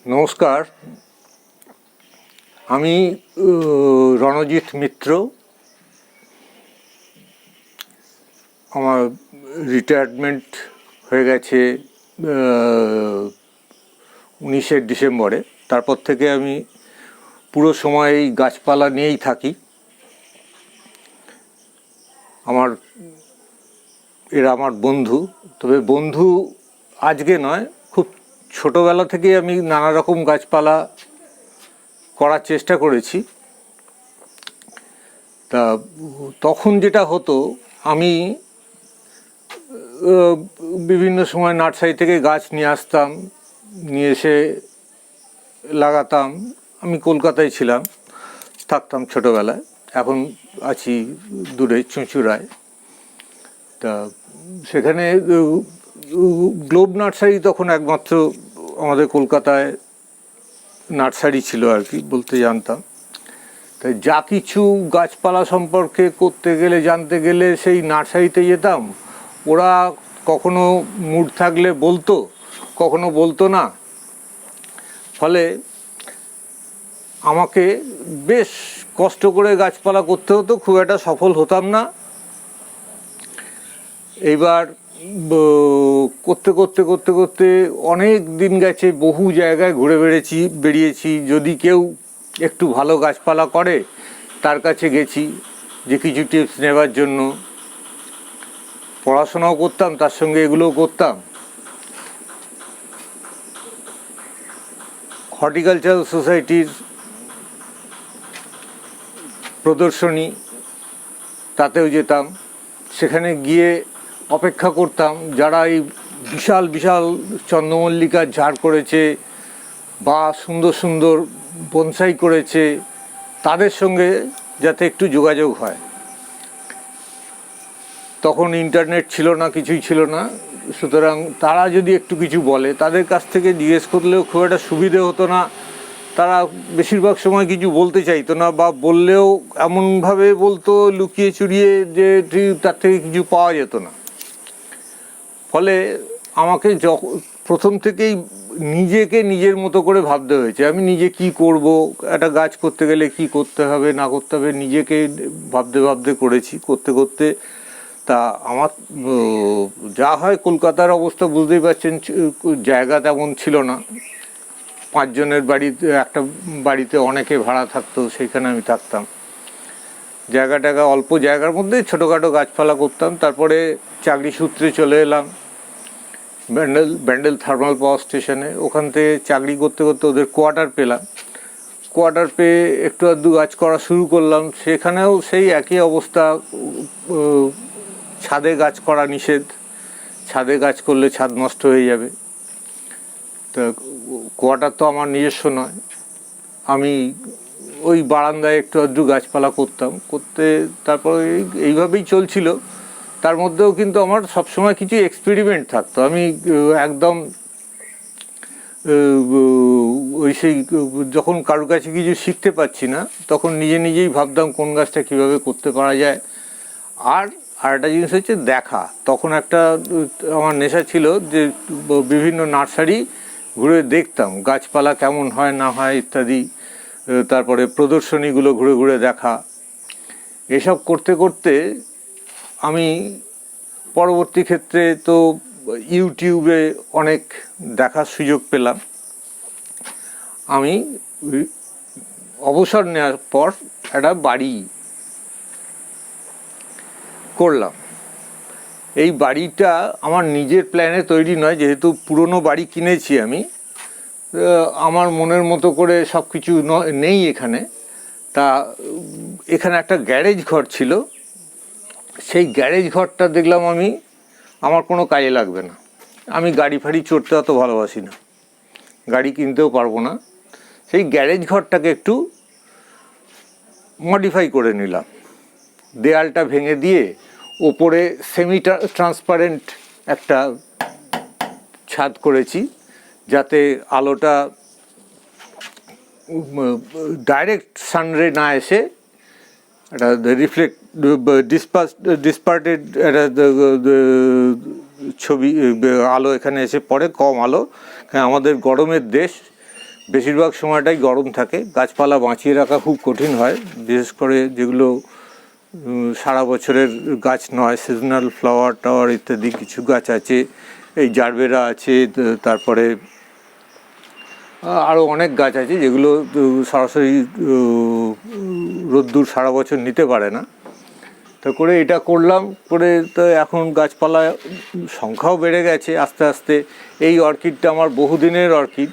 নমস্কার, আমি রণজিৎ মিত্র। আমার রিটায়ারমেন্ট হয়ে গেছে 19শে ডিসেম্বরে। তারপর থেকে আমি পুরো সময় এই গাছপালা নিয়েই থাকি। এরা আমার বন্ধু, তবে বন্ধু আজকে নয়, খুব ছোটোবেলা থেকেই আমি নানা রকম গাছপালা করার চেষ্টা করেছি। তা তখন যেটা হতো, আমি বিভিন্ন সময় নার্সারি থেকে গাছ নিয়ে আসতাম, নিয়ে এসে লাগাতাম। আমি কলকাতায় থাকতাম ছোটোবেলায়, এখন আছি দূরে চুঁচুড়ায়। তা সেখানে গ্লোব নার্সারি তখন একমাত্র আমাদের কলকাতায় নার্সারি ছিল আর কি, বলতে জানতাম। তাই যা কিছু গাছপালা সম্পর্কে জানতে গেলে সেই নার্সারিতে যেতাম। ওরা কখনো মুড থাকলে বলতো, কখনো বলতো না। ফলে আমাকে বেশ কষ্ট করে গাছপালা করতে হতো, খুব একটা সফল হতাম না। এইবার করতে করতে করতে করতে অনেক দিন গেছে, বহু জায়গায় ঘুরে বেরিয়েছি। যদি কেউ একটু ভালো গাছপালা করে তার কাছে গেছি যে কিছু টিপস নেবার জন্য। পড়াশোনাও করতাম, তার সঙ্গে এগুলোও করতাম। হর্টিকালচারাল সোসাইটির প্রদর্শনী, তাতেও যেতাম। সেখানে গিয়ে অপেক্ষা করতাম যারা এই বিশাল বিশাল চন্দ্রমল্লিকার ঝাড় করেছে বা সুন্দর সুন্দর বনসাই করেছে, তাদের সঙ্গে যাতে একটু যোগাযোগ হয়। তখন ইন্টারনেট ছিল না, কিছুই ছিল না, সুতরাং তারা যদি একটু কিছু বলে তাদের কাছ থেকে জিজ্ঞেস করলেও খুব একটা সুবিধে হতো না। তারা বেশিরভাগ সময় কিছু বলতে চাইতো না, বা বললেও এমনভাবে বলতো লুকিয়ে চুরিয়ে যে তার থেকে কিছু পাওয়া যেত না। ফলে আমাকে প্রথম থেকেই নিজেকে নিজের মতো করে ভাবতে হয়েছে। আমি নিজে কি করব, একটা গাছ করতে গেলে কি করতে হবে না করতে হবে, নিজেকে ভাবতে ভাবতে করেছি। করতে করতে তা আমার যা হয়, কলকাতার অবস্থা বুঝতেই পারছেন, জায়গা তেমন ছিল না। 5 জনের বাড়িতে, একটা বাড়িতে অনেকে ভাড়া থাকতো, সেইখানে আমি থাকতাম। জায়গা অল্প জায়গার মধ্যে ছোটোখাটো গাছপালা করতাম। তারপরে চাকরি সূত্রে চলে এলাম ব্যান্ডেল থার্মাল পাওয়ার স্টেশনে। ওখান থেকে চাকরি করতে করতে ওদের কোয়ার্টার পেলাম। কোয়ার্টার পেয়ে একটু আধটু গাছ করা শুরু করলাম। সেখানেও সেই একই অবস্থা, ছাদে গাছ করা নিষেধ। ছাদে গাছ করলে ছাদ নষ্ট হয়ে যাবে। তা কোয়ার্টার তো আমার নিজস্ব নয়, আমি ওই বারান্দায় একটু আধটু গাছপালা করতে তারপরে এইভাবেই চলছিল। তার মধ্যেও কিন্তু আমার সবসময় কিছু এক্সপেরিমেন্ট থাকতো। আমি একদম সেই যখন কারোর কাছে কিছু শিখতে পারছি না, তখন নিজেই ভাবতাম কোন গাছটা কীভাবে করতে পারা যায়। আর একটা জিনিস হচ্ছে দেখা। তখন একটা আমার নেশা ছিল যে বিভিন্ন নার্সারি ঘুরে দেখতাম গাছপালা কেমন হয় না হয় ইত্যাদি। তারপরে প্রদর্শনীগুলো ঘুরে ঘুরে দেখা। এসব করতে করতে আমি পরবর্তী ক্ষেত্রে তো ইউটিউবে অনেক দেখার সুযোগ পেলাম। আমি অবসর নেওয়ার পর একটা বাড়ি করলাম। এই বাড়িটা আমার নিজের প্ল্যানে তৈরি নয়, যেহেতু পুরনো বাড়ি কিনেছি আমি। আমার মনের মতো করে সব কিছু নেই এখানে। তা এখানে একটা গ্যারেজ ঘর ছিল। সেই গ্যারেজ ঘরটা দেখলাম আমার কোনো কাজে লাগবে না। আমি গাড়ি ফাড়ি চড়তে অত ভালোবাসি না, গাড়ি কিনতেও পারবো না। সেই গ্যারেজ ঘরটাকে একটু মডিফাই করে নিলাম। দেয়ালটা ভেঙে দিয়ে ওপরে সেমি ট্রান্সপারেন্ট একটা ছাদ করেছি, যাতে আলোটা ডাইরেক্ট সানরে না এসে একটা ডিসপার্টেড একটা ছবি আলো এখানে এসে পড়ে, কম আলো। আমাদের গরমের দেশ, বেশিরভাগ সময়টাই গরম থাকে। গাছপালা বাঁচিয়ে রাখা খুব কঠিন হয়, বিশেষ করে যেগুলো সারা বছরের গাছ নয়, সিজনাল ফ্লাওয়ার টাওয়ার ইত্যাদি কিছু গাছ আছে, এই জারবেরা আছে, তারপরে আরও অনেক গাছ আছে যেগুলো সরাসরি রোদ্দুর সারা বছর নিতে পারে না। তো করে এটা করলাম, করে তো এখন গাছপালা সংখ্যাও বেড়ে গেছে আস্তে আস্তে। এই অর্কিডটা আমার বহুদিনের অর্কিড।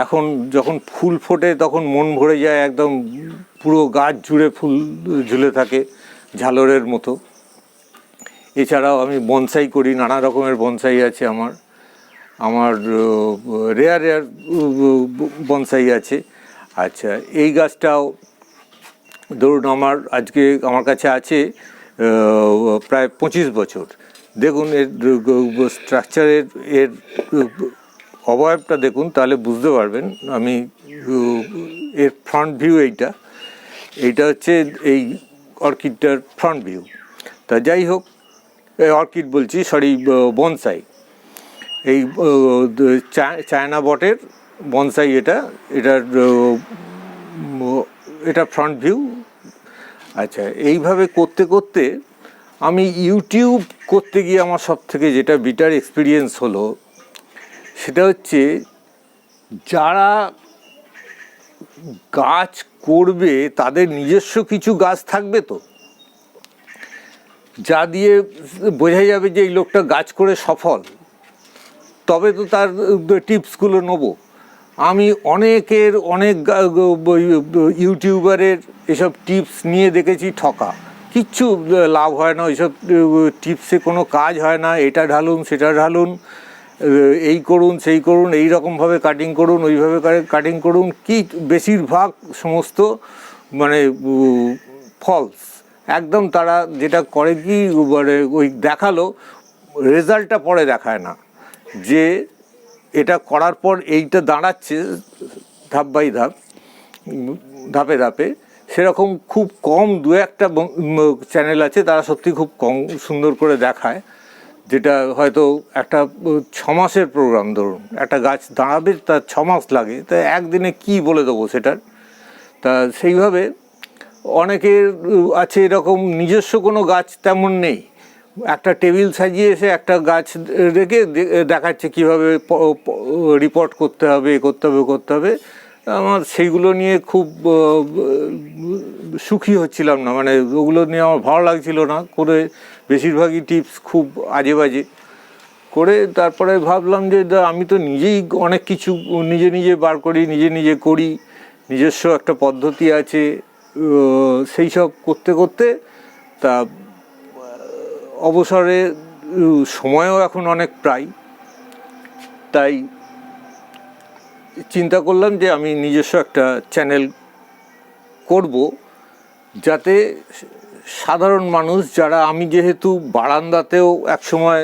এখন যখন ফুল ফোটে তখন মন ভরে যায়, একদম পুরো গাছ জুড়ে ফুল ঝুলে থাকে ঝালরের মতো। এছাড়াও আমি বনসাই করি, নানা রকমের বনসাই আছে আমার রেয়ার বনসাই আছে। আচ্ছা, এই গাছটাও ধরুন আমার কাছে আছে প্রায় 25 বছর। দেখুন এর স্ট্রাকচারের এর অবয়বটা দেখুন, তাহলে বুঝতে পারবেন। আমি এর ফ্রন্ট ভিউ এইটা হচ্ছে এই অর্কিডটার ফ্রন্ট ভিউ। তা যাই হোক, অর্কিড বলছি, সরি, বনসাই। এই চায়না বটের বনসাই এটা ফ্রন্ট ভিউ। আচ্ছা, এইভাবে করতে করতে আমি ইউটিউব করতে গিয়ে আমার সব থেকে যেটা বিটার এক্সপিরিয়েন্স হলো, সেটা হচ্ছে যারা গাছ করবে তাদের নিজস্ব কিছু গাছ থাকবে, তো যা দিয়ে বোঝা যাবে যে এই লোকটা গাছ করে সফল, তবে তো তার টিপসগুলো নেব। আমি অনেক ইউটিউবারের এসব টিপস নিয়ে দেখেছি ঠকা, কিচ্ছু লাভ হয় না। ওইসব টিপসে কোনো কাজ হয় না। এটা ঢালুন, সেটা ঢালুন, এই করুন, সেই করুন, এই রকমভাবে কাটিং করুন, ওইভাবে কাটিং করুন, কি বেশিরভাগ সমস্ত মানে ফলস একদম। তারা যেটা করে কি, মানে ওই দেখালো, রেজাল্টটা পরে দেখায় না যে এটা করার পর এইটা দাঁড়াচ্ছে ধাপ বাই ধাপে ধাপে। সেরকম খুব কম দু একটা চ্যানেল আছে, তারা সত্যি খুব কম সুন্দর করে দেখায়, যেটা হয়তো একটা 6 মাসের প্রোগ্রাম। ধরুন একটা গাছ দাঁড়াবে, তার 6 মাস লাগে, তা একদিনে কি বলে দেবো সেটার। তা সেইভাবে অনেকের আছে এরকম নিজস্ব কোনো গাছ তেমন নেই, একটা টেবিল সাজিয়ে এসে একটা গাছ রেখে দেখাচ্ছে কীভাবে রিপোর্ট করতে হবে, করতে হবে। আমার সেইগুলো নিয়ে খুব সুখী হচ্ছিলাম না, মানে ওগুলো নিয়ে আমার ভালো লাগছিল না করে। বেশিরভাগই টিপস খুব আজে বাজে করে। তারপরে ভাবলাম যে আমি তো নিজেই অনেক কিছু নিজে বার করি, নিজে করি, নিজস্ব একটা পদ্ধতি আছে। সেই সব করতে করতে তা অবসরে সময়ও এখন অনেক প্রায়, তাই চিন্তা করলাম যে আমি নিজস্ব একটা চ্যানেল করব, যাতে সাধারণ মানুষ যারা, আমি যেহেতু বারান্দাতেও একসময়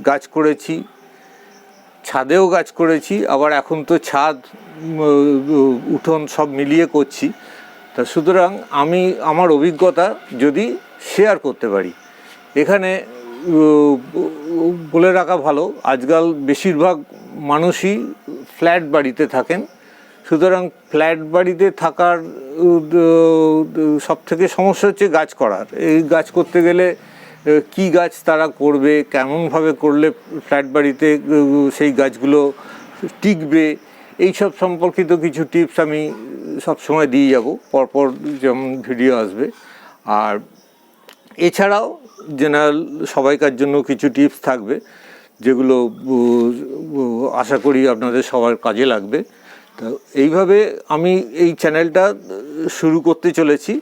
গাছ করেছি, ছাদেও গাছ করেছি, আবার এখন তো ছাদ উঠোন সব মিলিয়ে করছি, তা সুতরাং আমি আমার অভিজ্ঞতা যদি শেয়ার করতে পারি। এখানে বলে রাখা ভালো, আজকাল বেশিরভাগ মানুষই ফ্ল্যাট বাড়িতে থাকেন। সুতরাং ফ্ল্যাট বাড়িতে থাকার সবথেকে সমস্যা হচ্ছে গাছ করার। এই গাছ করতে গেলে কি গাছ তারা করবে, কেমনভাবে করলে ফ্ল্যাট বাড়িতে সেই গাছগুলো টিকবে, এইসব সম্পর্কিত কিছু টিপস আমি সবসময় দিয়ে যাব, পরপর যেমন ভিডিও আসবে। আর এছাড়াও জেনারেল সবাইকার জন্য কিছু টিপস থাকবে, যেগুলো আশা করি আপনাদের সবার কাজে লাগবে। তো এইভাবে আমি এই চ্যানেলটা শুরু করতে চলেছি।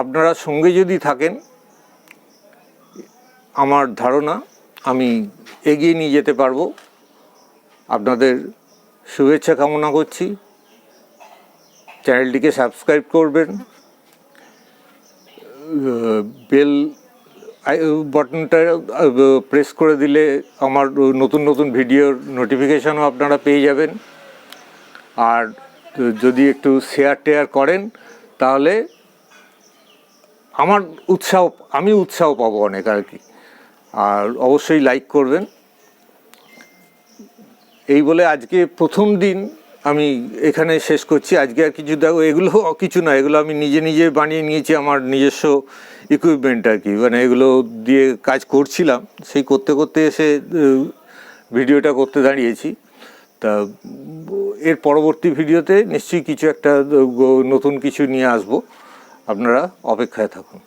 আপনারা সঙ্গে যদি থাকেন, আমার ধারণা আমি এগিয়ে নিয়ে যেতে পারবো। আপনাদের শুভেচ্ছা কামনা করছি। চ্যানেলটিকে সাবস্ক্রাইব করবেন, বেল বাটনটা প্রেস করে দিলে আমার নতুন ভিডিওর নোটিফিকেশনও আপনারা পেয়ে যাবেন। আর যদি একটু শেয়ার করেন, তাহলে আমি উৎসাহ পাবো অনেক আর কি। আর অবশ্যই লাইক করবেন। এই বলে আজকে প্রথম দিন আমি এখানে শেষ করছি। আজকে আর কিছু দেখো, এগুলো কিছু না, এগুলো আমি নিজে নিজে বানিয়ে নিয়েছি, আমার নিজস্ব ইকুইপমেন্ট আর কি, মানে এগুলো দিয়ে কাজ করছিলাম, সেই করতে করতে এসে ভিডিওটা করতে দাঁড়িয়েছি। তা এর পরবর্তী ভিডিওতে নিশ্চয়ই কিছু একটা নতুন কিছু নিয়ে আসবো, আপনারা অপেক্ষায় থাকুন।